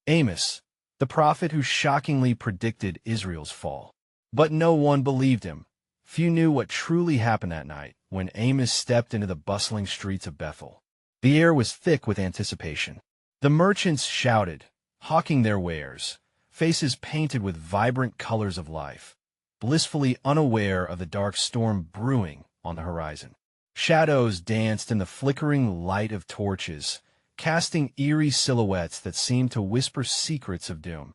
Amos, the prophet who shockingly predicted Israel's fall. But no one believed him. Few knew what truly happened that night when Amos stepped into the bustling streets of Bethel. The air was thick with anticipation. The merchants shouted, hawking their wares, faces painted with vibrant colors of life, blissfully unaware of the dark storm brewing on the horizon. Shadows danced in the flickering light of torches, casting eerie silhouettes that seemed to whisper secrets of doom.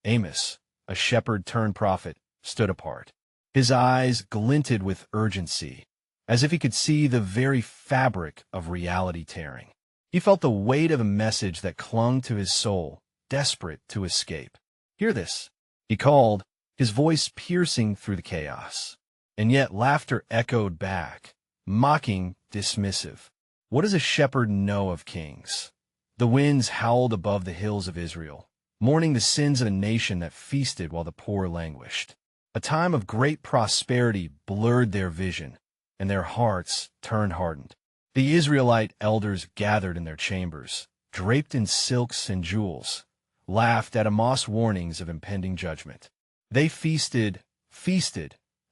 Amos, a shepherd-turned-prophet, stood apart. His eyes glinted with urgency, as if he could see the very fabric of reality tearing. He felt the weight of a message that clung to his soul, desperate to escape. "Hear this," he called, his voice piercing through the chaos. And yet laughter echoed back, mocking, dismissive. What does a shepherd know of kings? The winds howled above the hills of Israel, mourning the sins of a nation that feasted while the poor languished. A time of great prosperity blurred their vision, and their hearts turned hardened. The Israelite elders gathered in their chambers, draped in silks and jewels, laughed at Amos' warnings of impending judgment. They feasted,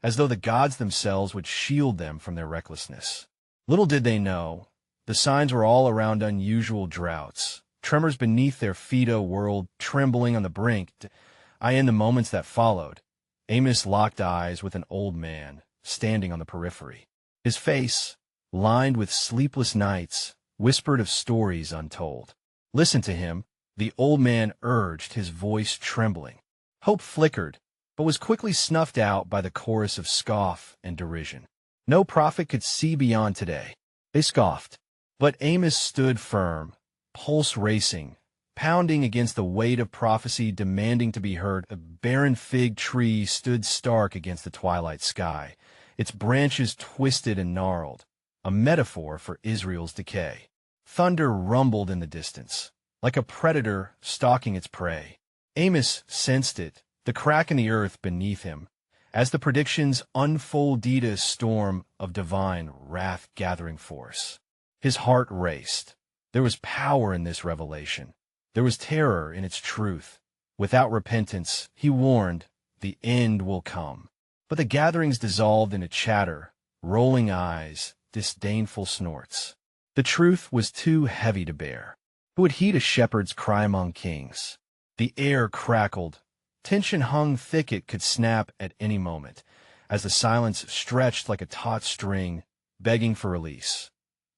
as though the gods themselves would shield them from their recklessness. Little did they know, the signs were all around: unusual droughts, tremors beneath their feet, a world trembling on the brink. In the moments that followed, Amos locked eyes with an old man standing on the periphery. His face, lined with sleepless nights, whispered of stories untold. "Listen to him," the old man urged, his voice trembling. Hope flickered, but was quickly snuffed out by the chorus of scoff and derision. No prophet could see beyond today. They scoffed. But Amos stood firm, pulse racing, pounding against the weight of prophecy, demanding to be heard. A barren fig tree stood stark against the twilight sky, its branches twisted and gnarled, a metaphor for Israel's decay. Thunder rumbled in the distance, like a predator stalking its prey. Amos sensed it, the crack in the earth beneath him, as the predictions unfolded, a storm of divine wrath gathering force. His heart raced. There was power in this revelation. There was terror in its truth. Without repentance, he warned, the end will come. But the gatherings dissolved into chatter, rolling eyes, disdainful snorts. The truth was too heavy to bear. Who would heed a shepherd's cry among kings? The air crackled. Tension hung thick, it could snap at any moment, as the silence stretched like a taut string, begging for release.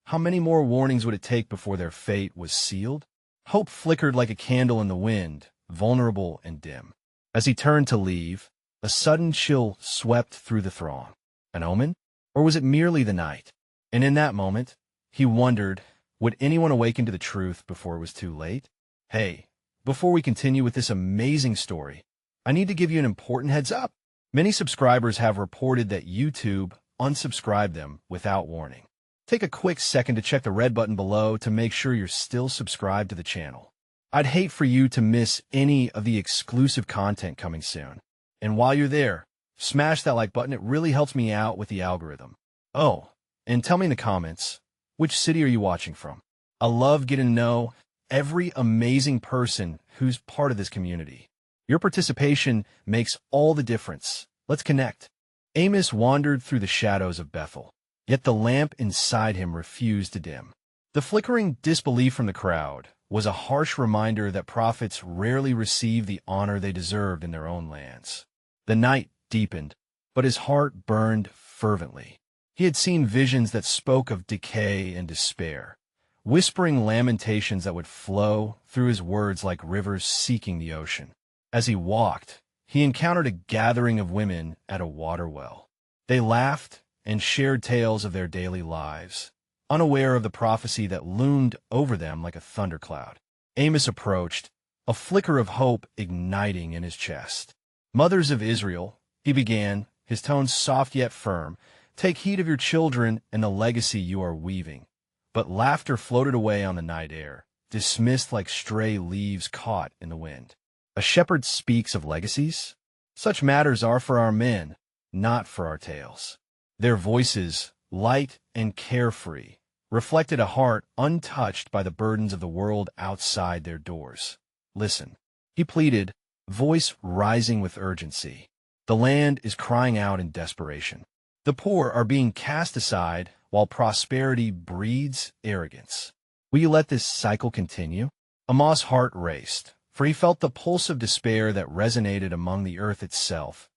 How many more warnings would it take before their fate was sealed? Hope flickered like a candle in the wind, vulnerable and dim. As he turned to leave, a sudden chill swept through the throng. An omen? Or was it merely the night? And in that moment, he wondered, would anyone awaken to the truth before it was too late? Hey, before we continue with this amazing story, I need to give you an important heads up. Many subscribers have reported that YouTube unsubscribed them without warning. Take a quick second to check the red button below to make sure you're still subscribed to the channel. I'd hate for you to miss any of the exclusive content coming soon. And while you're there, smash that like button. It really helps me out with the algorithm. Oh, and tell me in the comments, which city are you watching from? I love getting to know every amazing person who's part of this community. Your participation makes all the difference. Let's connect. Amos wandered through the shadows of Bethel, yet the lamp inside him refused to dim. The flickering disbelief from the crowd was a harsh reminder that prophets rarely receive the honor they deserved in their own lands. The night deepened, but his heart burned fervently. He had seen visions that spoke of decay and despair, whispering lamentations that would flow through his words like rivers seeking the ocean. As he walked, he encountered a gathering of women at a water well. They laughed and shared tales of their daily lives, unaware of the prophecy that loomed over them like a thundercloud. Amos approached, a flicker of hope igniting in his chest. "Mothers of Israel," he began, his tone soft yet firm, "take heed of your children and the legacy you are weaving." But laughter floated away on the night air, dismissed like stray leaves caught in the wind. A shepherd speaks of legacies? Such matters are for our men, not for our tales. Their voices, light and carefree, reflected a heart untouched by the burdens of the world outside their doors. listen." He pleaded, voice rising with urgency. "The land is crying out in desperation. The poor are being cast aside while prosperity breeds arrogance. Will you let this cycle continue?" Amos' heart raced, for he felt the pulse of despair that resonated among the earth itself.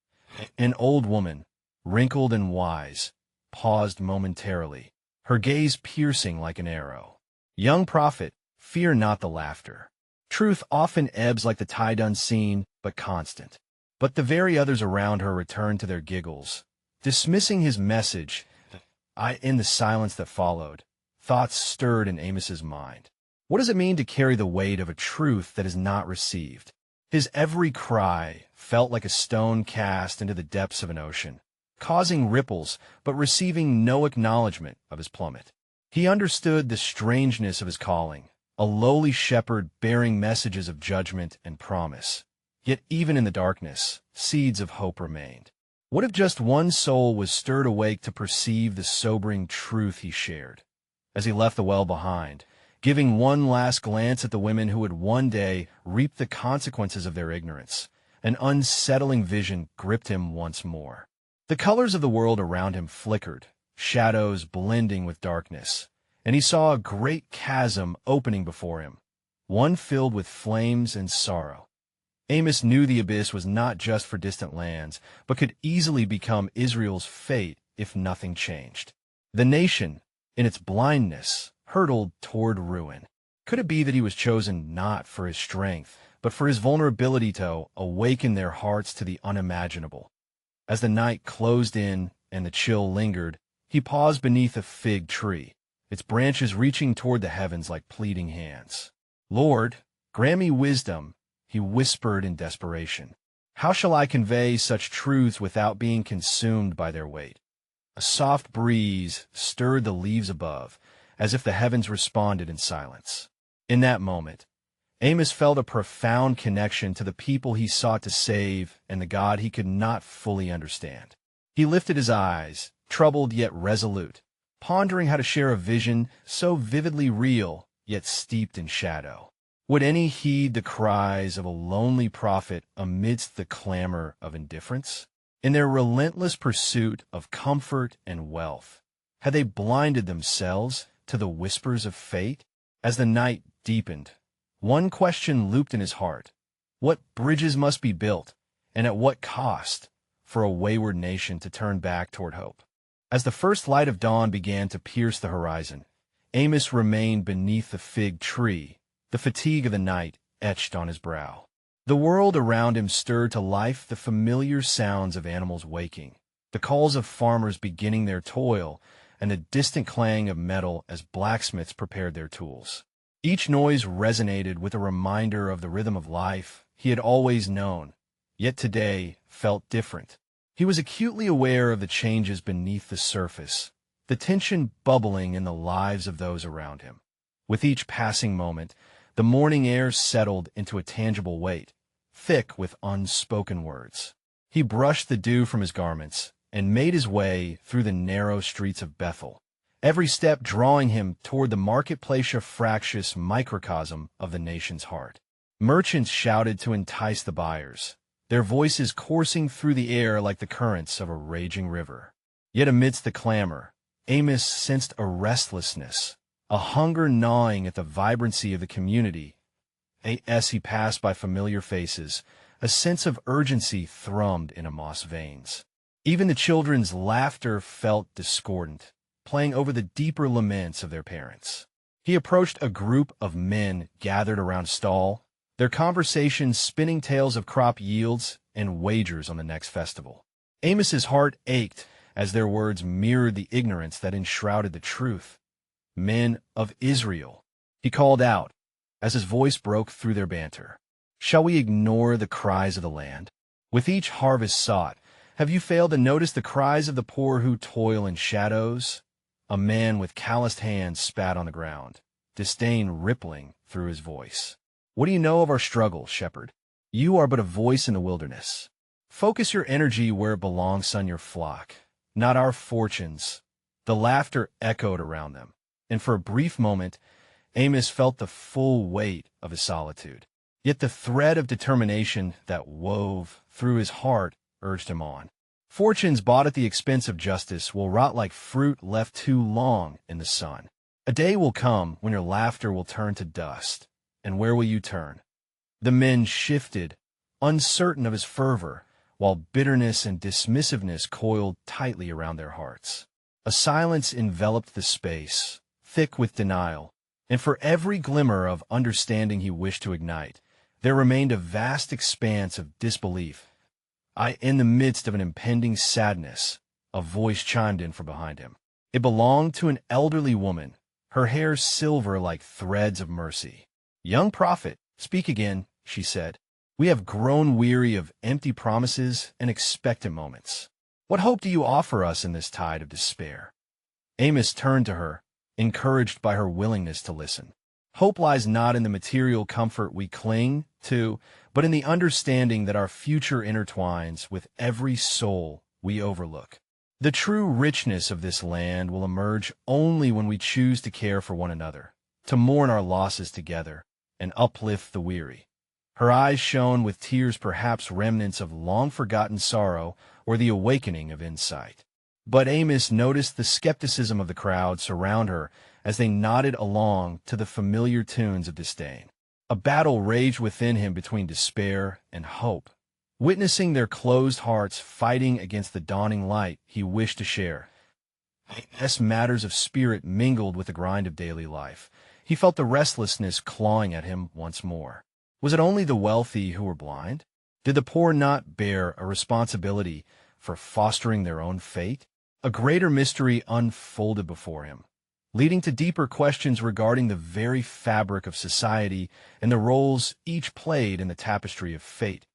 An old woman, wrinkled and wise, paused momentarily, her gaze piercing like an arrow. "Young prophet, fear not the laughter. Truth often ebbs like the tide unseen, but constant." But the very others around her returned to their giggles, dismissing his message. In the silence that followed, thoughts stirred in Amos's mind. What does it mean to carry the weight of a truth that is not received? His every cry felt like a stone cast into the depths of an ocean, causing ripples but receiving no acknowledgement of his plummet. He understood the strangeness of his calling, a lowly shepherd bearing messages of judgment and promise. Yet even in the darkness, seeds of hope remained. What if just one soul was stirred awake to perceive the sobering truth he shared? As he left the well behind, giving one last glance at the women who would one day reap the consequences of their ignorance, an unsettling vision gripped him once more. The colors of the world around him flickered, shadows blending with darkness, and he saw a great chasm opening before him, one filled with flames and sorrow. Amos knew the abyss was not just for distant lands, but could easily become Israel's fate if nothing changed. The nation, in its blindness, hurtled toward ruin. Could it be that he was chosen not for his strength, but for his vulnerability to awaken their hearts to the unimaginable? As the night closed in and the chill lingered, he paused beneath a fig tree, its branches reaching toward the heavens like pleading hands. "Lord, grant me wisdom," he whispered in desperation. "How shall I convey such truths without being consumed by their weight?" A soft breeze stirred the leaves above, as if the heavens responded in silence. In that moment, Amos felt a profound connection to the people he sought to save and the God he could not fully understand. He lifted his eyes, troubled yet resolute, pondering how to share a vision so vividly real yet steeped in shadow. Would any heed the cries of a lonely prophet amidst the clamor of indifference? In their relentless pursuit of comfort and wealth, had they blinded themselves to the whispers of fate? As the night deepened, one question looped in his heart. What bridges must be built, and at what cost, for a wayward nation to turn back toward hope? As the first light of dawn began to pierce the horizon, Amos remained beneath the fig tree, the fatigue of the night etched on his brow. The world around him stirred to life the familiar sounds of animals waking, the calls of farmers beginning their toil, and the distant clang of metal as blacksmiths prepared their tools. Each noise resonated with a reminder of the rhythm of life he had always known, yet today felt different. He was acutely aware of the changes beneath the surface, the tension bubbling in the lives of those around him. With each passing moment, the morning air settled into a tangible weight, thick with unspoken words. He brushed the dew from his garments and made his way through the narrow streets of Bethel, every step drawing him toward the marketplace, a fractious microcosm of the nation's heart. Merchants shouted to entice the buyers, their voices coursing through the air like the currents of a raging river. Yet amidst the clamor, Amos sensed a restlessness, a hunger gnawing at the vibrancy of the community. As he passed by familiar faces, a sense of urgency thrummed in Amos' veins. Even the children's laughter felt discordant, playing over the deeper laments of their parents. He approached a group of men gathered around a stall, their conversations spinning tales of crop yields and wagers on the next festival. Amos's heart ached as their words mirrored the ignorance that enshrouded the truth. "Men of Israel," he called out, as his voice broke through their banter. "Shall we ignore the cries of the land? With each harvest sought, have you failed to notice the cries of the poor who toil in shadows?" A man with calloused hands spat on the ground, disdain rippling through his voice. "What do you know of our struggle, shepherd? You are but a voice in the wilderness. Focus your energy where it belongs, son, your flock, not our fortunes." The laughter echoed around them, and for a brief moment, Amos felt the full weight of his solitude. Yet the thread of determination that wove through his heart urged him on. Fortunes bought at the expense of justice will rot like fruit left too long in the sun. A day will come when your laughter will turn to dust. And where will you turn? The men shifted, uncertain of his fervor, while bitterness and dismissiveness coiled tightly around their hearts. A silence enveloped the space, thick with denial, and for every glimmer of understanding he wished to ignite, there remained a vast expanse of disbelief. In the midst of an impending sadness, a voice chimed in from behind him. It belonged to an elderly woman, her hair silver like threads of mercy. "Young prophet, speak again," she said. "We have grown weary of empty promises and expectant moments. What hope do you offer us in this tide of despair?" Amos turned to her, encouraged by her willingness to listen. "Hope lies not in the material comfort we cling to, but in the understanding that our future intertwines with every soul we overlook. The true richness of this land will emerge only when we choose to care for one another, to mourn our losses together, and uplift the weary." Her eyes shone with tears, perhaps remnants of long-forgotten sorrow or the awakening of insight. But Amos noticed the skepticism of the crowd surround her as they nodded along to the familiar tunes of disdain. A battle raged within him between despair and hope. Witnessing their closed hearts fighting against the dawning light he wished to share, as matters of spirit mingled with the grind of daily life, he felt the restlessness clawing at him once more. Was it only the wealthy who were blind? Did the poor not bear a responsibility for fostering their own fate? A greater mystery unfolded before him, leading to deeper questions regarding the very fabric of society and the roles each played in the tapestry of fate.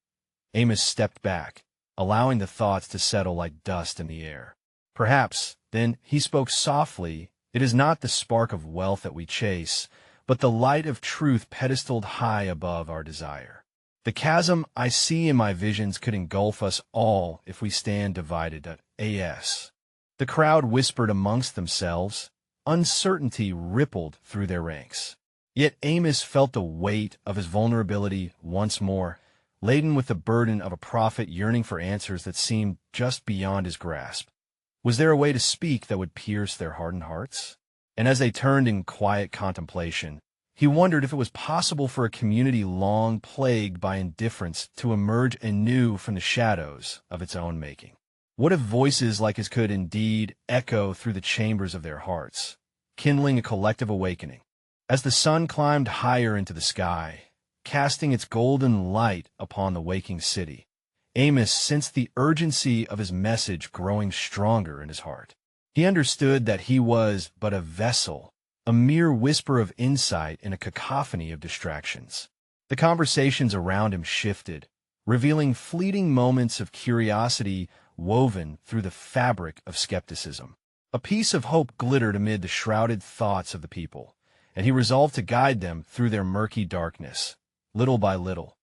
Amos stepped back, allowing the thoughts to settle like dust in the air. "Perhaps," then, he spoke softly, "it is not the spark of wealth that we chase, but the light of truth pedestaled high above our desire. The chasm I see in my visions could engulf us all if we stand divided at AS." The crowd whispered amongst themselves. Uncertainty rippled through their ranks. Yet Amos felt the weight of his vulnerability once more, laden with the burden of a prophet yearning for answers that seemed just beyond his grasp. Was there a way to speak that would pierce their hardened hearts? And as they turned in quiet contemplation, he wondered if it was possible for a community long plagued by indifference to emerge anew from the shadows of its own making. What if voices like his could indeed echo through the chambers of their hearts, kindling a collective awakening? As the sun climbed higher into the sky, casting its golden light upon the waking city, Amos sensed the urgency of his message growing stronger in his heart. He understood that he was but a vessel, a mere whisper of insight in a cacophony of distractions. The conversations around him shifted, revealing fleeting moments of curiosity woven through the fabric of skepticism. A piece of hope glittered amid the shrouded thoughts of the people, and he resolved to guide them through their murky darkness, little by little.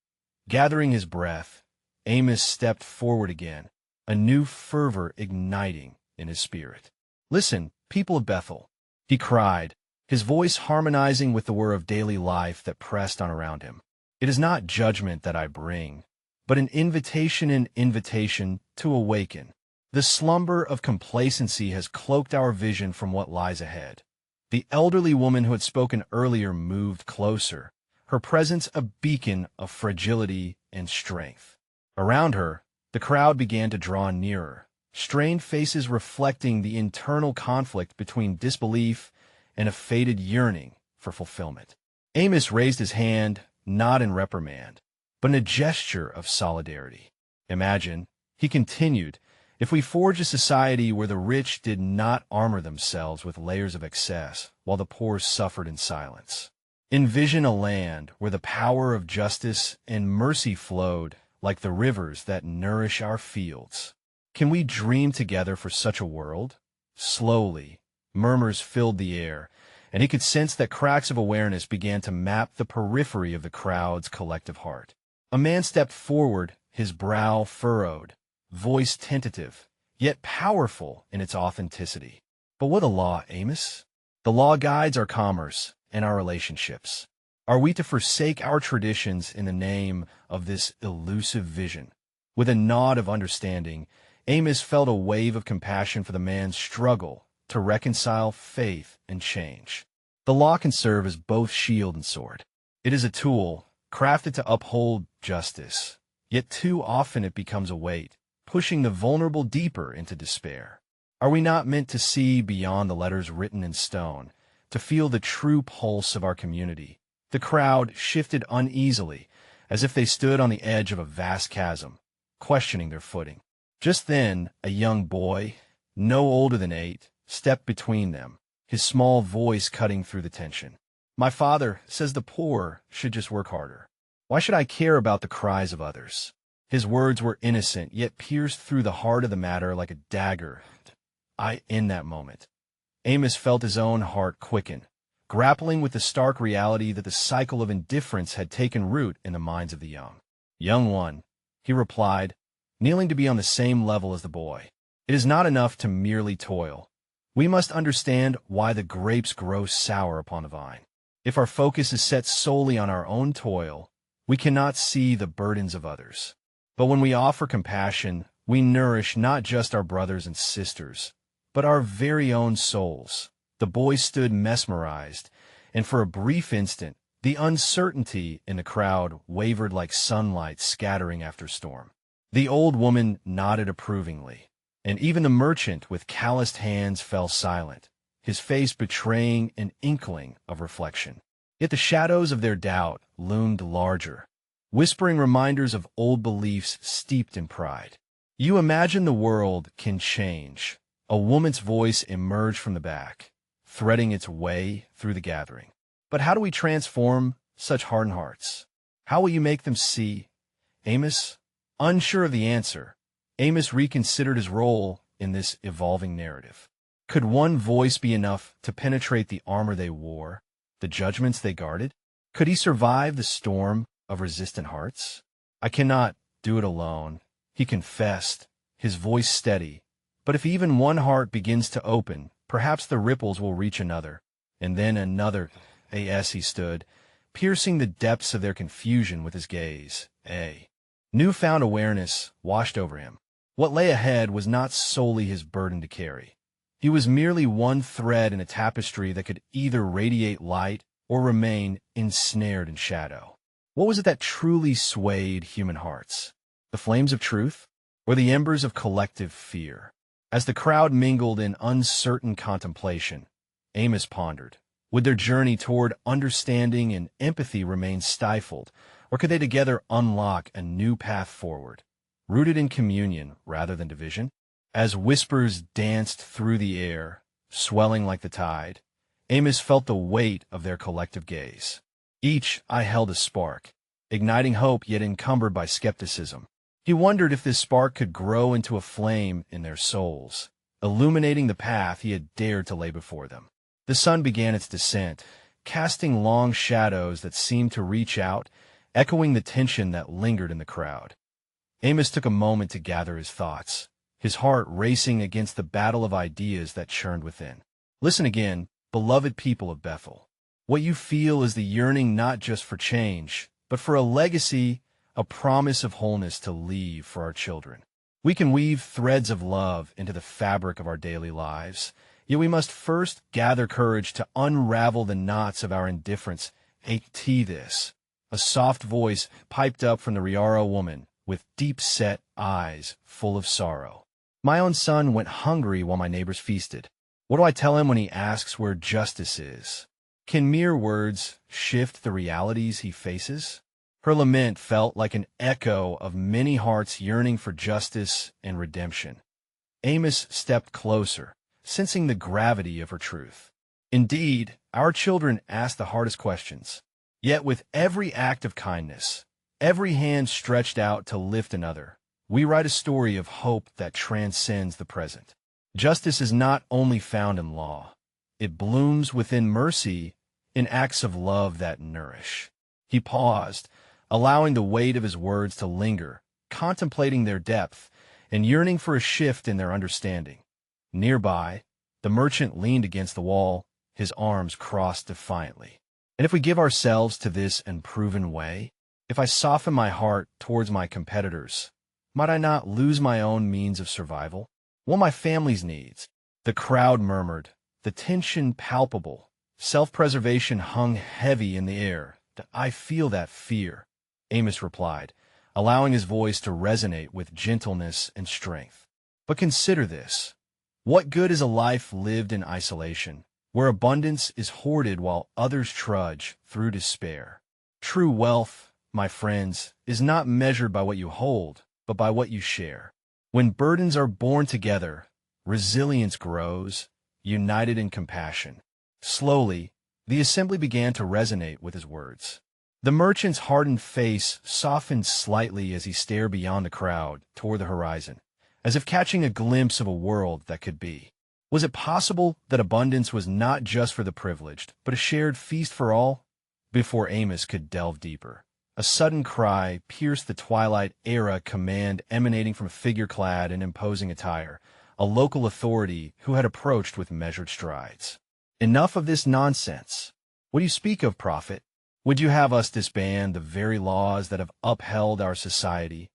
Gathering his breath, Amos stepped forward again, a new fervor igniting in his spirit. "Listen, people of Bethel," he cried, his voice harmonizing with the whir of daily life that pressed on around him. "It is not judgment that I bring, but an invitation to awaken. The slumber of complacency has cloaked our vision from what lies ahead." The elderly woman who had spoken earlier moved closer, her presence a beacon of fragility and strength. Around her, the crowd began to draw nearer, strained faces reflecting the internal conflict between disbelief and a fated yearning for fulfillment. Amos raised his hand, not in reprimand, but in a gesture of solidarity. "Imagine," he continued, "if we forge a society where the rich did not armor themselves with layers of excess, while the poor suffered in silence. Envision a land where the power of justice and mercy flowed like the rivers that nourish our fields. Can we dream together for such a world?" Slowly, murmurs filled the air, and he could sense that cracks of awareness began to map the periphery of the crowd's collective heart. A man stepped forward, his brow furrowed, voice tentative, yet powerful in its authenticity. "But what a law, Amos? The law guides our commerce and our relationships. Are we to forsake our traditions in the name of this elusive vision? With a nod of understanding, Amos felt a wave of compassion for the man's struggle to reconcile faith and change. The law can serve as both shield and sword. It is a tool, crafted to uphold justice, yet too often it becomes a weight, pushing the vulnerable deeper into despair. Are we not meant to see beyond the letters written in stone, to feel the true pulse of our community? The crowd shifted uneasily, as if they stood on the edge of a vast chasm, questioning their footing. Just then, a young boy, no older than 8, stepped between them, his small voice cutting through the tension. "My father says the poor should just work harder. Why should I care about the cries of others?" His words were innocent, yet pierced through the heart of the matter like a dagger. In that moment, Amos felt his own heart quicken, grappling with the stark reality that the cycle of indifference had taken root in the minds of the young. "Young one," he replied, kneeling to be on the same level as the boy, "it is not enough to merely toil. We must understand why the grapes grow sour upon the vine. If our focus is set solely on our own toil, we cannot see the burdens of others. But when we offer compassion, we nourish not just our brothers and sisters, but our very own souls." The boy stood mesmerized, and for a brief instant, the uncertainty in the crowd wavered like sunlight scattering after storm. The old woman nodded approvingly, and even the merchant with calloused hands fell silent, his face betraying an inkling of reflection. Yet the shadows of their doubt loomed larger, whispering reminders of old beliefs steeped in pride. "You imagine the world can change." A woman's voice emerged from the back, threading its way through the gathering. "But how do we transform such hardened hearts? How will you make them see?" Amos, unsure of the answer, reconsidered his role in this evolving narrative. Could one voice be enough to penetrate the armor they wore, the judgments they guarded? Could he survive the storm of resistant hearts? "I cannot do it alone," he confessed, his voice steady. "But if even one heart begins to open, perhaps the ripples will reach another, and then another." He stood, piercing the depths of their confusion with his gaze. Newfound awareness washed over him. What lay ahead was not solely his burden to carry. He was merely one thread in a tapestry that could either radiate light or remain ensnared in shadow. What was it that truly swayed human hearts? The flames of truth, or the embers of collective fear? As the crowd mingled in uncertain contemplation, Amos pondered. Would their journey toward understanding and empathy remain stifled, or could they together unlock a new path forward, rooted in communion rather than division? As whispers danced through the air, swelling like the tide, Amos felt the weight of their collective gaze. Each eye held a spark, igniting hope yet encumbered by skepticism. He wondered if this spark could grow into a flame in their souls, illuminating the path he had dared to lay before them. The sun began its descent, casting long shadows that seemed to reach out, echoing the tension that lingered in the crowd. Amos took a moment to gather his thoughts, his heart racing against the battle of ideas that churned within. Listen again, beloved people of Bethel. What you feel is the yearning not just for change, but for a legacy, a promise of wholeness to leave for our children. We can weave threads of love into the fabric of our daily lives, yet we must first gather courage to unravel the knots of our indifference. This. A soft voice piped up from the Riara woman, with deep-set eyes full of sorrow. "My own son went hungry while my neighbors feasted. What do I tell him when he asks where justice is? Can mere words shift the realities he faces?" Her lament felt like an echo of many hearts yearning for justice and redemption. Amos stepped closer, sensing the gravity of her truth. Indeed, our children ask the hardest questions. Yet with every act of kindness, every hand stretched out to lift another, we write a story of hope that transcends the present. Justice is not only found in law. It blooms within mercy, in acts of love that nourish. He paused, allowing the weight of his words to linger, contemplating their depth and yearning for a shift in their understanding. Nearby, the merchant leaned against the wall, his arms crossed defiantly. And if we give ourselves to this unproven way, if I soften my heart towards my competitors, might I not lose my own means of survival? What my family's needs? The crowd murmured, the tension palpable. Self-preservation hung heavy in the air. I feel that fear, Amos replied, allowing his voice to resonate with gentleness and strength. But consider this. What good is a life lived in isolation, where abundance is hoarded while others trudge through despair? True wealth, my friends, is not measured by what you hold, but by what you share. When burdens are borne together, resilience grows, united in compassion. Slowly, the assembly began to resonate with his words. The merchant's hardened face softened slightly as he stared beyond the crowd toward the horizon, as if catching a glimpse of a world that could be. Was it possible that abundance was not just for the privileged, but a shared feast for all? Before Amos could delve deeper, a sudden cry pierced the twilight-era command emanating from a figure clad in imposing attire, a local authority who had approached with measured strides. Enough of this nonsense. What do you speak of, prophet? Would you have us disband the very laws that have upheld our society?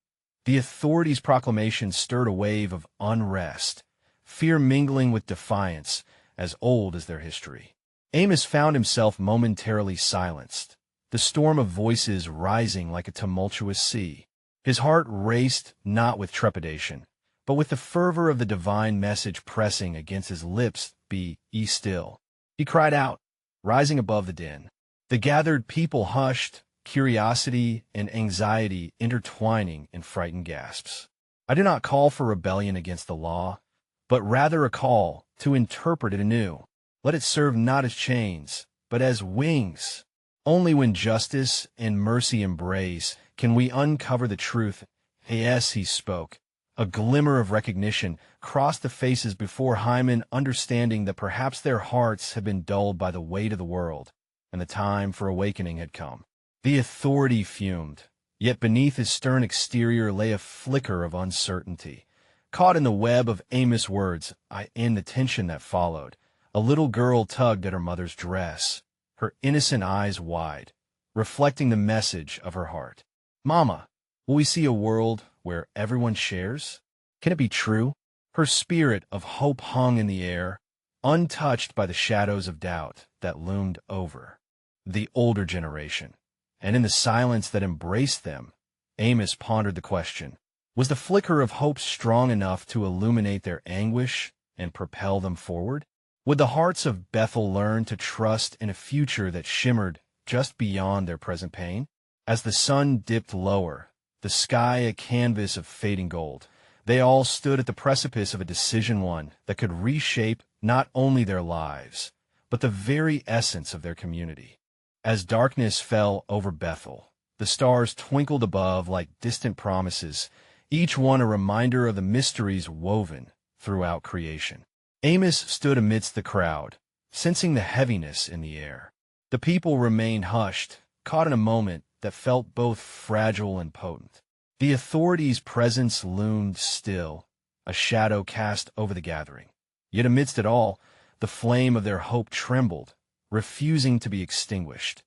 The authorities' proclamation stirred a wave of unrest, fear mingling with defiance, as old as their history. Amos found himself momentarily silenced, the storm of voices rising like a tumultuous sea. His heart raced not with trepidation, but with the fervor of the divine message pressing against his lips. Be ye still. He cried out, rising above the din. The gathered people hushed, curiosity and anxiety intertwining in frightened gasps. I do not call for rebellion against the law, but rather a call to interpret it anew. Let it serve not as chains, but as wings. Only when justice and mercy embrace can we uncover the truth. Yes, he spoke. A glimmer of recognition crossed the faces before Hyman, understanding that perhaps their hearts had been dulled by the weight of the world, and the time for awakening had come. The authority fumed, yet beneath his stern exterior lay a flicker of uncertainty. Caught in the web of Amos' words, and the tension that followed, a little girl tugged at her mother's dress, her innocent eyes wide, reflecting the message of her heart. Mama, will we see a world where everyone shares? Can it be true? Her spirit of hope hung in the air, untouched by the shadows of doubt that loomed over the older generation. And in the silence that embraced them, Amos pondered the question, was the flicker of hope strong enough to illuminate their anguish and propel them forward? Would the hearts of Bethel learn to trust in a future that shimmered just beyond their present pain? As the sun dipped lower, the sky a canvas of fading gold, they all stood at the precipice of a decision, one that could reshape not only their lives, but the very essence of their community. As darkness fell over Bethel, the stars twinkled above like distant promises, each one a reminder of the mysteries woven throughout creation. Amos stood amidst the crowd, sensing the heaviness in the air. The people remained hushed, caught in a moment that felt both fragile and potent. The authorities' presence loomed still, a shadow cast over the gathering. Yet amidst it all, the flame of their hope trembled, refusing to be extinguished.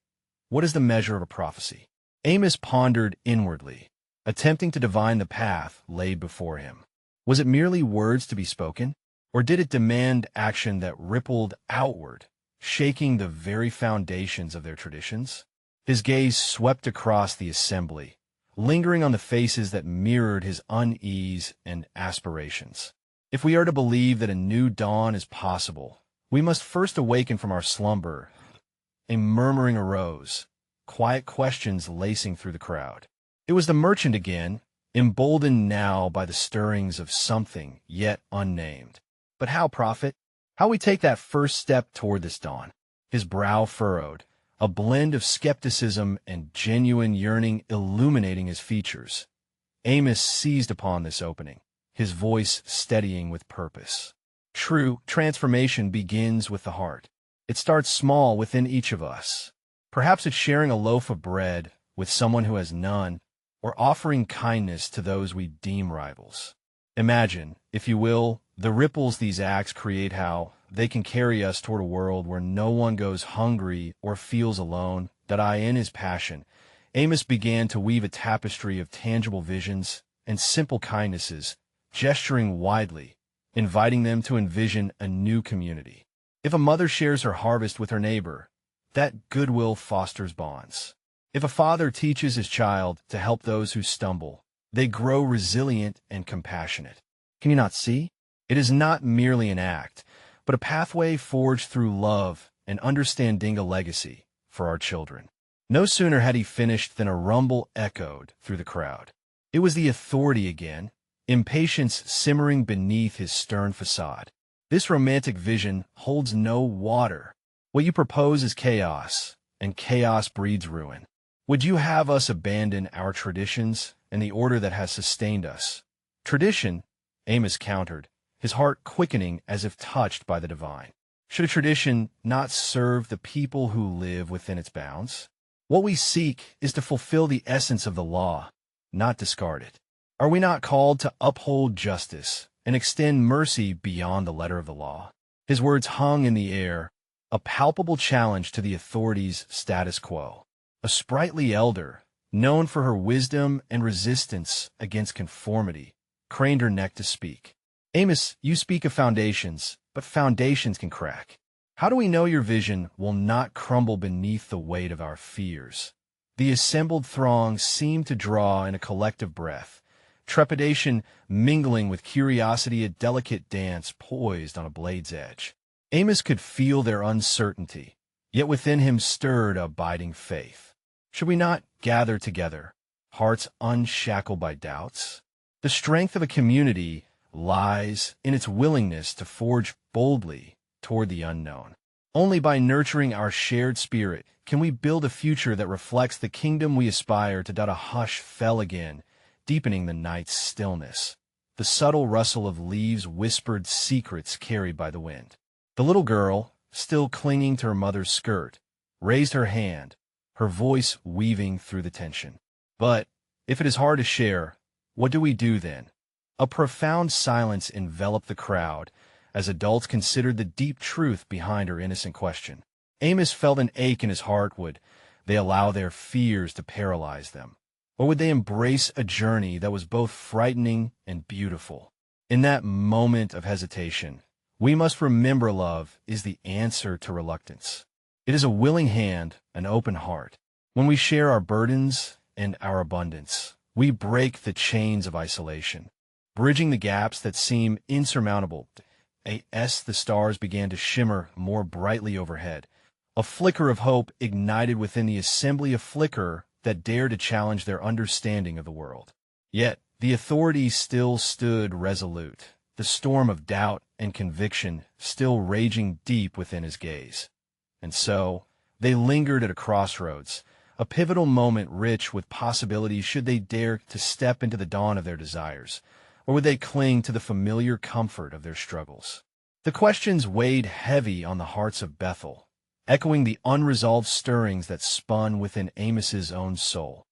What is the measure of a prophecy? Amos pondered inwardly, attempting to divine the path laid before him. Was it merely words to be spoken, or did it demand action that rippled outward, shaking the very foundations of their traditions? His gaze swept across the assembly, lingering on the faces that mirrored his unease and aspirations. If we are to believe that a new dawn is possible, we must first awaken from our slumber. A murmuring arose, quiet questions lacing through the crowd. It was the merchant again, emboldened now by the stirrings of something yet unnamed. But how, prophet? How we take that first step toward this dawn? His brow furrowed, a blend of skepticism and genuine yearning illuminating his features. Amos seized upon this opening, his voice steadying with purpose. True transformation begins with the heart. It starts small within each of us. Perhaps it's sharing a loaf of bread with someone who has none, or offering kindness to those we deem rivals. Imagine, if you will, The ripples these acts create, how they can carry us toward a world where no one goes hungry or feels alone. In his passion, Amos began to weave a tapestry of tangible visions and simple kindnesses, gesturing widely, inviting them to envision a new community. If a mother shares her harvest with her neighbor, that goodwill fosters bonds. If a father teaches his child to help those who stumble, they grow resilient and compassionate. Can you not see? It is not merely an act, but a pathway forged through love and understanding, a legacy for our children. No sooner had he finished than a rumble echoed through the crowd. It was the authority again, impatience simmering beneath his stern facade. This romantic vision holds no water. What you propose is chaos, and chaos breeds ruin. Would you have us abandon our traditions and the order that has sustained us? Tradition, Amos countered, his heart quickening as if touched by the divine. Should a tradition not serve the people who live within its bounds? What we seek is to fulfill the essence of the law, not discard it. Are we not called to uphold justice and extend mercy beyond the letter of the law? His words hung in the air, a palpable challenge to the authorities' status quo. A sprightly elder, known for her wisdom and resistance against conformity, craned her neck to speak. Amos, you speak of foundations, but foundations can crack. How do we know your vision will not crumble beneath the weight of our fears? The assembled throng seemed to draw in a collective breath, trepidation mingling with curiosity, a delicate dance poised on a blade's edge. Amos could feel their uncertainty, yet within him stirred abiding faith. Should we not gather together, hearts unshackled by doubts? The strength of a community lies in its willingness to forge boldly toward the unknown. Only by nurturing our shared spirit can we build a future that reflects the kingdom we aspire to. A hush fell again, deepening the night's stillness. The subtle rustle of leaves whispered secrets carried by the wind. The little girl, still clinging to her mother's skirt, raised her hand, her voice weaving through the tension. But if it is hard to share, what do we do then? A profound silence enveloped the crowd as adults considered the deep truth behind her innocent question. Amos felt an ache in his heart. Would they allow their fears to paralyze them? Or would they embrace a journey that was both frightening and beautiful? In that moment of hesitation, we must remember love is the answer to reluctance. It is a willing hand, an open heart. When we share our burdens and our abundance, we break the chains of isolation, bridging the gaps that seem insurmountable. As the stars began to shimmer more brightly overhead, a flicker of hope ignited within the assembly, a flicker that dared to challenge their understanding of the world. Yet the authorities still stood resolute, the storm of doubt and conviction still raging deep within his gaze. And so they lingered at a crossroads, a pivotal moment rich with possibilities. Should they dare to step into the dawn of their desires, or would they cling to the familiar comfort of their struggles? The questions weighed heavy on the hearts of Bethel, echoing the unresolved stirrings that spun within Amos's own soul.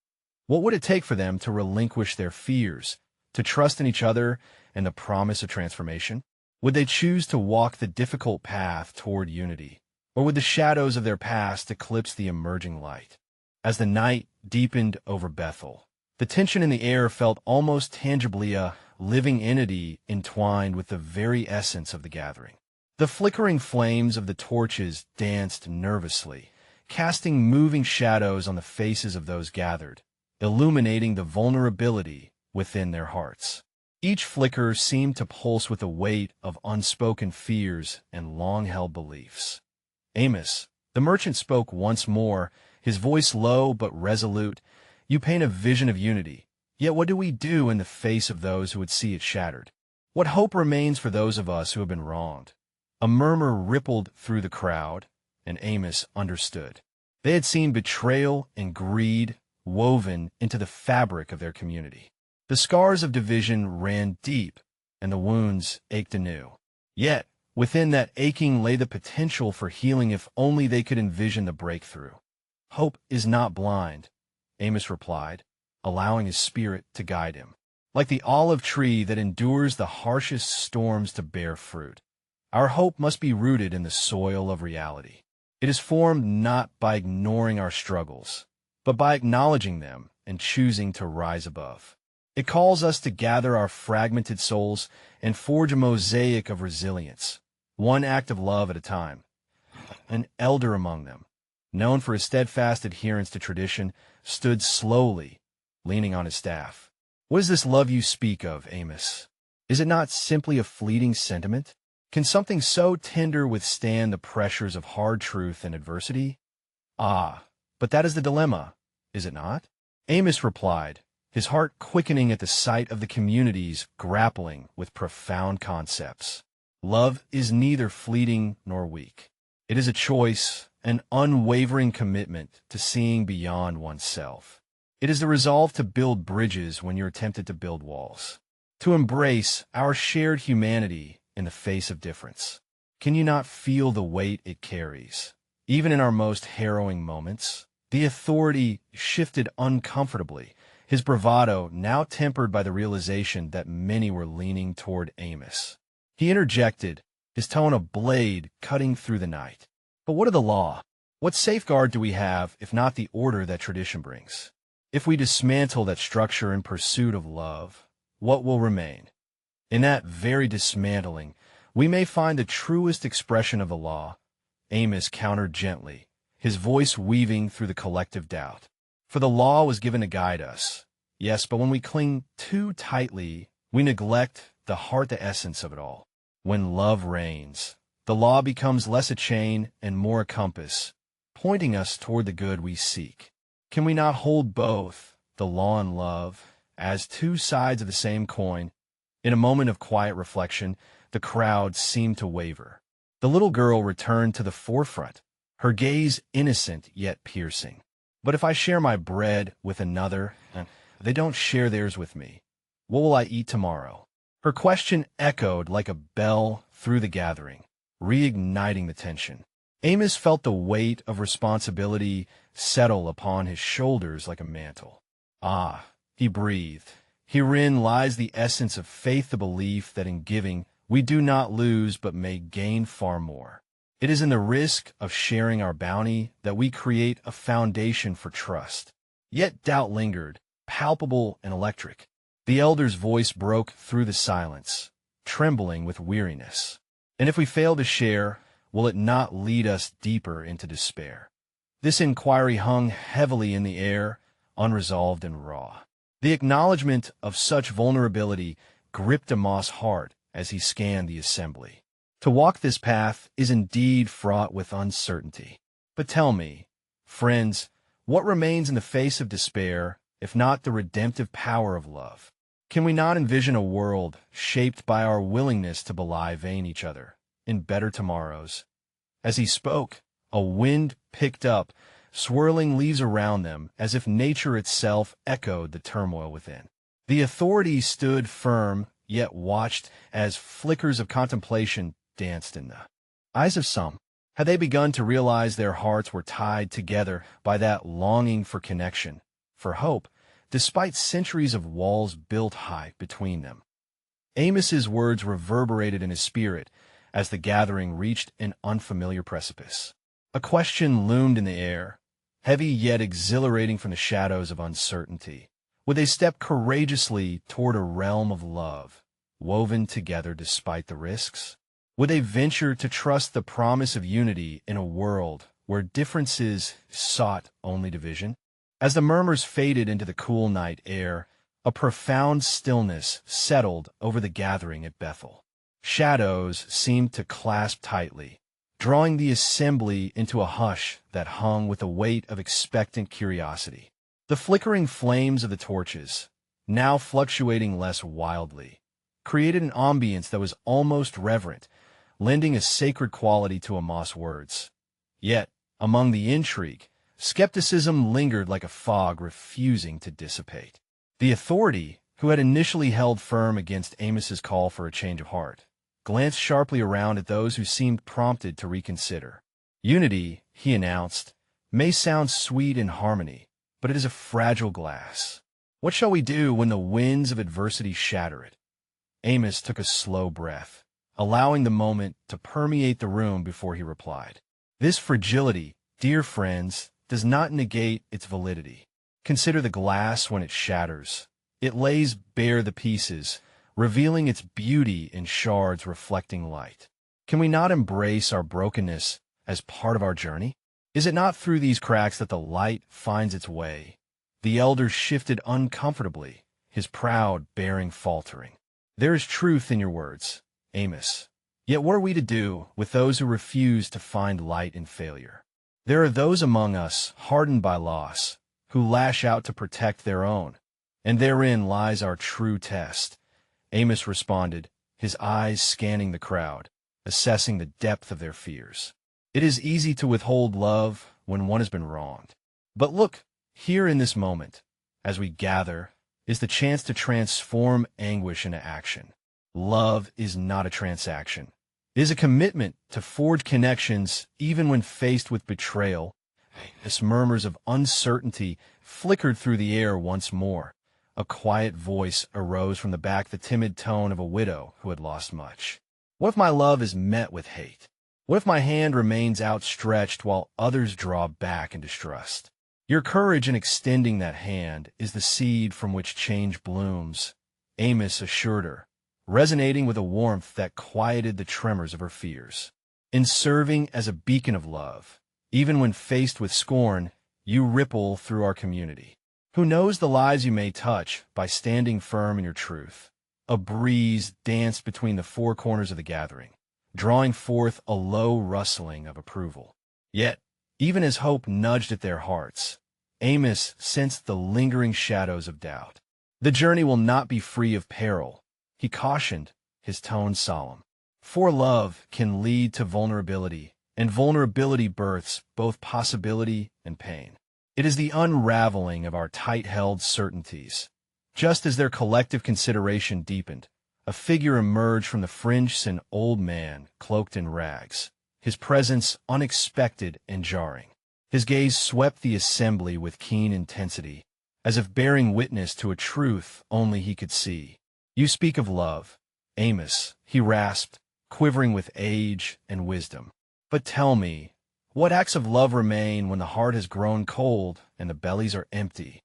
What would it take for them to relinquish their fears, to trust in each other and the promise of transformation? Would they choose to walk the difficult path toward unity, or would the shadows of their past eclipse the emerging light? As the night deepened over Bethel, the tension in the air felt almost tangibly, a living entity entwined with the very essence of the gathering. The flickering flames of the torches danced nervously, casting moving shadows on the faces of those gathered, illuminating the vulnerability within their hearts. Each flicker seemed to pulse with the weight of unspoken fears and long-held beliefs. Amos, the merchant, spoke once more, his voice low but resolute. You paint a vision of unity, yet what do we do in the face of those who would see it shattered? What hope remains for those of us who have been wronged? A murmur rippled through the crowd, and Amos understood. They had seen betrayal and greed woven into the fabric of their community. The scars of division ran deep, and the wounds ached anew. Yet, within that aching lay the potential for healing if only they could envision the breakthrough. Hope is not blind, Amos replied, allowing his spirit to guide him. like the olive tree that endures the harshest storms to bear fruit. Our hope must be rooted in the soil of reality. It is formed not by ignoring our struggles, but by acknowledging them and choosing to rise above. It calls us to gather our fragmented souls and forge a mosaic of resilience, one act of love at a time. An elder among them, known for his steadfast adherence to tradition, stood slowly, leaning on his staff. "What is this love you speak of, Amos? Is it not simply a fleeting sentiment? Can something so tender withstand the pressures of hard truth and adversity?" "Ah, but that is the dilemma, is it not?" Amos replied, his heart quickening at the sight of the communities grappling with profound concepts. Love is neither fleeting nor weak. It is a choice, an unwavering commitment to seeing beyond oneself. It is the resolve to build bridges when you're tempted to build walls, to embrace our shared humanity in the face of difference. Can you not feel the weight it carries? Even in our most harrowing moments, the authority shifted uncomfortably, his bravado now tempered by the realization that many were leaning toward Amos. He interjected, his tone a blade cutting through the night. "But what of the law? What safeguard do we have if not the order that tradition brings? If we dismantle that structure in pursuit of love, what will remain? In that very dismantling, we may find the truest expression of the law." Amos countered gently, his voice weaving through the collective doubt. "For the law was given to guide us. Yes, but when we cling too tightly, we neglect the heart, the essence of it all. When love reigns, the law becomes less a chain and more a compass, pointing us toward the good we seek. Can we not hold both, the law and love, as two sides of the same coin?" In a moment of quiet reflection, the crowd seemed to waver. The little girl returned to the forefront, her gaze innocent yet piercing. "But if I share my bread with another, and they don't share theirs with me, what will I eat tomorrow?" Her question echoed like a bell through the gathering, reigniting the tension. Amos felt the weight of responsibility settle upon his shoulders like a mantle. "Ah," he breathed, "herein lies the essence of faith, the belief that in giving we do not lose but may gain far more. It is in the risk of sharing our bounty that we create a foundation for trust." Yet doubt lingered, palpable and electric. The elder's voice broke through the silence, trembling with weariness. "And if we fail to share, will it not lead us deeper into despair?" This inquiry hung heavily in the air, unresolved and raw. The acknowledgement of such vulnerability gripped Amos' heart as he scanned the assembly. To walk this path is indeed fraught with uncertainty. But tell me, friends, what remains in the face of despair, if not the redemptive power of love? Can we not envision a world shaped by our willingness to belie vain each other in better tomorrows? As he spoke, a wind picked up, swirling leaves around them as if nature itself echoed the turmoil within. The authorities stood firm, yet watched as flickers of contemplation danced in the eyes of some. Had they begun to realize their hearts were tied together by that longing for connection, for hope, despite centuries of walls built high between them? Amos's words reverberated in his spirit as the gathering reached an unfamiliar precipice. A question loomed in the air, heavy yet exhilarating from the shadows of uncertainty. Would they step courageously toward a realm of love, woven together despite the risks? Would they venture to trust the promise of unity in a world where differences sought only division? As the murmurs faded into the cool night air, a profound stillness settled over the gathering at Bethel. Shadows seemed to clasp tightly, drawing the assembly into a hush that hung with a weight of expectant curiosity. The flickering flames of the torches, now fluctuating less wildly, created an ambience that was almost reverent, lending a sacred quality to Amos' words. Yet, among the intrigue, skepticism lingered like a fog refusing to dissipate. The authority, who had initially held firm against Amos's call for a change of heart, glanced sharply around at those who seemed prompted to reconsider. "Unity," he announced, "may sound sweet in harmony, but it is a fragile glass. What shall we do when the winds of adversity shatter it? Amos took a slow breath, allowing the moment to permeate the room before he replied. This fragility, dear friends, does not negate its validity. Consider the glass when it shatters. It lays bare the pieces, revealing its beauty in shards reflecting light. Can we not embrace our brokenness as part of our journey? Is it not through these cracks that the light finds its way? The elder shifted uncomfortably, his proud bearing faltering. There is truth in your words, Amos. Yet what are we to do with those who refuse to find light in failure? There are those among us, hardened by loss, who lash out to protect their own, and therein lies our true test. Amos responded, his eyes scanning the crowd, assessing the depth of their fears. It is easy to withhold love when one has been wronged. But look, here in this moment, as we gather, is the chance to transform anguish into action. Love is not a transaction. It is a commitment to forge connections even when faced with betrayal. As murmurs of uncertainty flickered through the air once more, a quiet voice arose from the back, the timid tone of a widow who had lost much. What if my love is met with hate? What if my hand remains outstretched while others draw back in distrust? Your courage in extending that hand is the seed from which change blooms, Amos assured her, resonating with a warmth that quieted the tremors of her fears. In serving as a beacon of love, even when faced with scorn, you ripple through our community. Who knows the lives you may touch by standing firm in your truth? A breeze danced between the four corners of the gathering, drawing forth a low rustling of approval. Yet, even as hope nudged at their hearts, Amos sensed the lingering shadows of doubt. The journey will not be free of peril, he cautioned, his tone solemn. For love can lead to vulnerability, and vulnerability births both possibility and pain. It is the unraveling of our tight-held certainties. Just as their collective consideration deepened, a figure emerged from the fringe, an old man cloaked in rags, his presence unexpected and jarring. His gaze swept the assembly with keen intensity, as if bearing witness to a truth only he could see. You speak of love, Amos, he rasped, quivering with age and wisdom. But tell me, what acts of love remain when the heart has grown cold and the bellies are empty?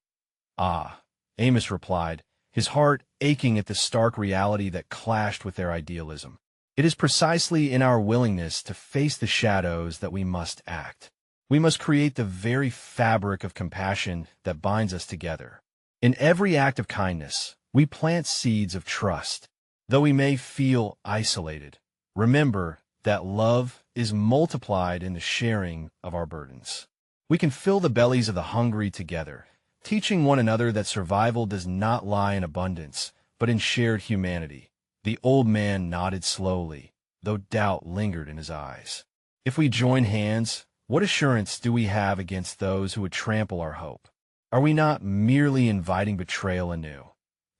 Ah, Amos replied, his heart aching at the stark reality that clashed with their idealism. It is precisely in our willingness to face the shadows that we must act. We must create the very fabric of compassion that binds us together. In every act of kindness, we plant seeds of trust. Though we may feel isolated, remember that love is multiplied in the sharing of our burdens. We can fill the bellies of the hungry together, teaching one another that survival does not lie in abundance, but in shared humanity. The old man nodded slowly, though doubt lingered in his eyes. If we join hands, what assurance do we have against those who would trample our hope? Are we not merely inviting betrayal anew?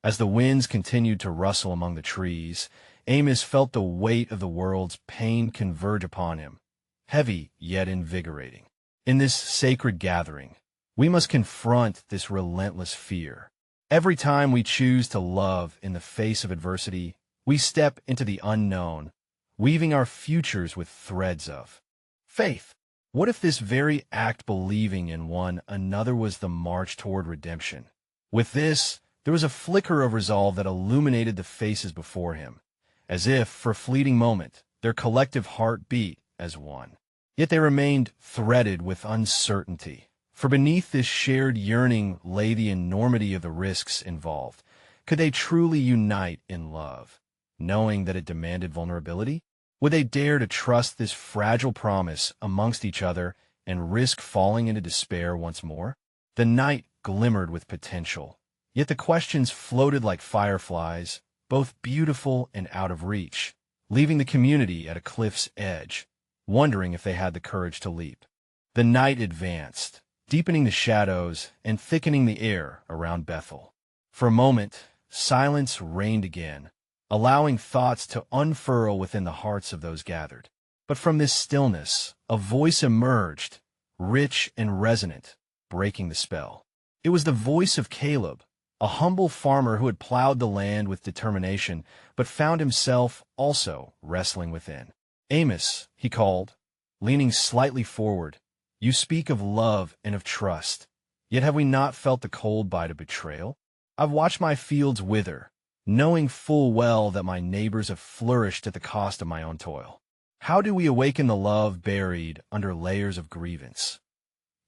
As the winds continued to rustle among the trees, Amos felt the weight of the world's pain converge upon him, heavy yet invigorating. In this sacred gathering, we must confront this relentless fear. Every time we choose to love in the face of adversity, we step into the unknown, weaving our futures with threads of faith. What if this very act believing in one another was the march toward redemption? With this, there was a flicker of resolve that illuminated the faces before him, as if, for a fleeting moment, their collective heart beat as one. Yet they remained threaded with uncertainty, for beneath this shared yearning lay the enormity of the risks involved. Could they truly unite in love, knowing that it demanded vulnerability? Would they dare to trust this fragile promise amongst each other and risk falling into despair once more? The night glimmered with potential, yet the questions floated like fireflies, both beautiful and out of reach, leaving the community at a cliff's edge, wondering if they had the courage to leap. The night advanced, deepening the shadows and thickening the air around Bethel. For a moment, silence reigned again, allowing thoughts to unfurl within the hearts of those gathered. But from this stillness, a voice emerged, rich and resonant, breaking the spell. It was the voice of Caleb, a humble farmer who had plowed the land with determination, but found himself also wrestling within. "Amos," he called, leaning slightly forward, "you speak of love and of trust, yet have we not felt the cold bite of betrayal? I've watched my fields wither, knowing full well that my neighbors have flourished at the cost of my own toil. How do we awaken the love buried under layers of grievance?"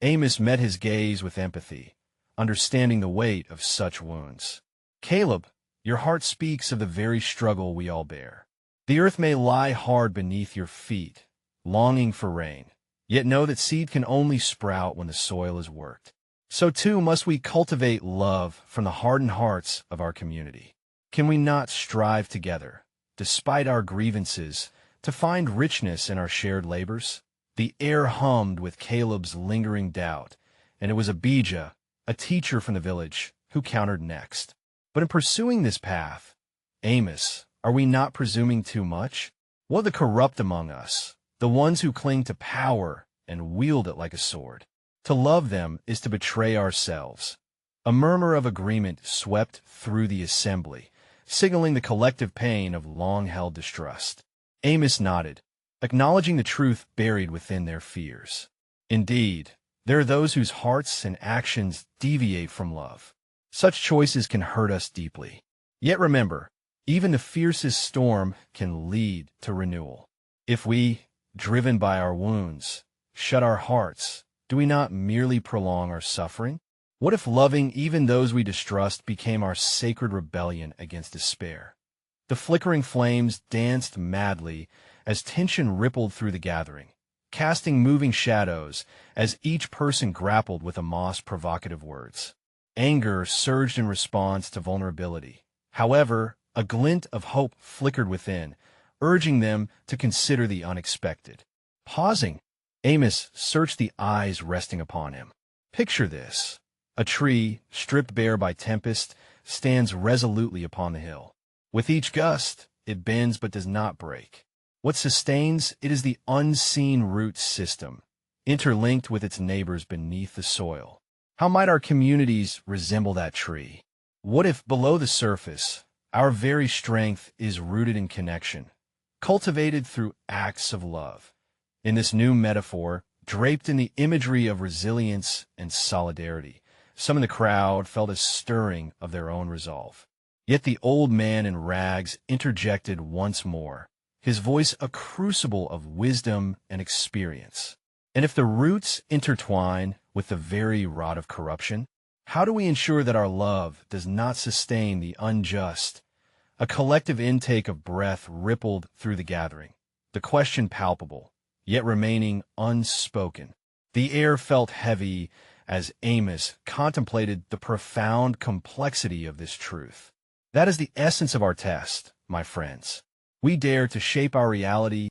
Amos met his gaze with empathy, understanding the weight of such wounds. "Caleb, your heart speaks of the very struggle we all bear. The earth may lie hard beneath your feet, longing for rain, yet know that seed can only sprout when the soil is worked. So too must we cultivate love from the hardened hearts of our community. Can we not strive together, despite our grievances, to find richness in our shared labors?" The air hummed with Caleb's lingering doubt, and it was Abijah, a teacher from the village, who countered next. "But in pursuing this path, Amos, are we not presuming too much? What of the corrupt among us, the ones who cling to power and wield it like a sword? To love them is to betray ourselves." A murmur of agreement swept through the assembly, signaling the collective pain of long-held distrust. Amos nodded, acknowledging the truth buried within their fears. Indeed, there are those whose hearts and actions deviate from love. Such choices can hurt us deeply. Yet remember, even the fiercest storm can lead to renewal. If we, driven by our wounds, shut our hearts, do we not merely prolong our suffering? What if loving even those we distrust became our sacred rebellion against despair? The flickering flames danced madly as tension rippled through the gathering, casting moving shadows as each person grappled with Amos' provocative words. Anger surged in response to vulnerability. However, a glint of hope flickered within, urging them to consider the unexpected. Pausing, Amos searched the eyes resting upon him. Picture this. A tree, stripped bare by tempest, stands resolutely upon the hill. With each gust, it bends but does not break. What sustains it is the unseen root system, interlinked with its neighbors beneath the soil. How might our communities resemble that tree? What if, below the surface, our very strength is rooted in connection, cultivated through acts of love? In this new metaphor, draped in the imagery of resilience and solidarity, some in the crowd felt a stirring of their own resolve. Yet the old man in rags interjected once more, his voice a crucible of wisdom and experience. "And if the roots intertwine with the very rot of corruption, how do we ensure that our love does not sustain the unjust?" A collective intake of breath rippled through the gathering, the question palpable, yet remaining unspoken. The air felt heavy as Amos contemplated the profound complexity of this truth. That is the essence of our test, my friends. We dare to shape our reality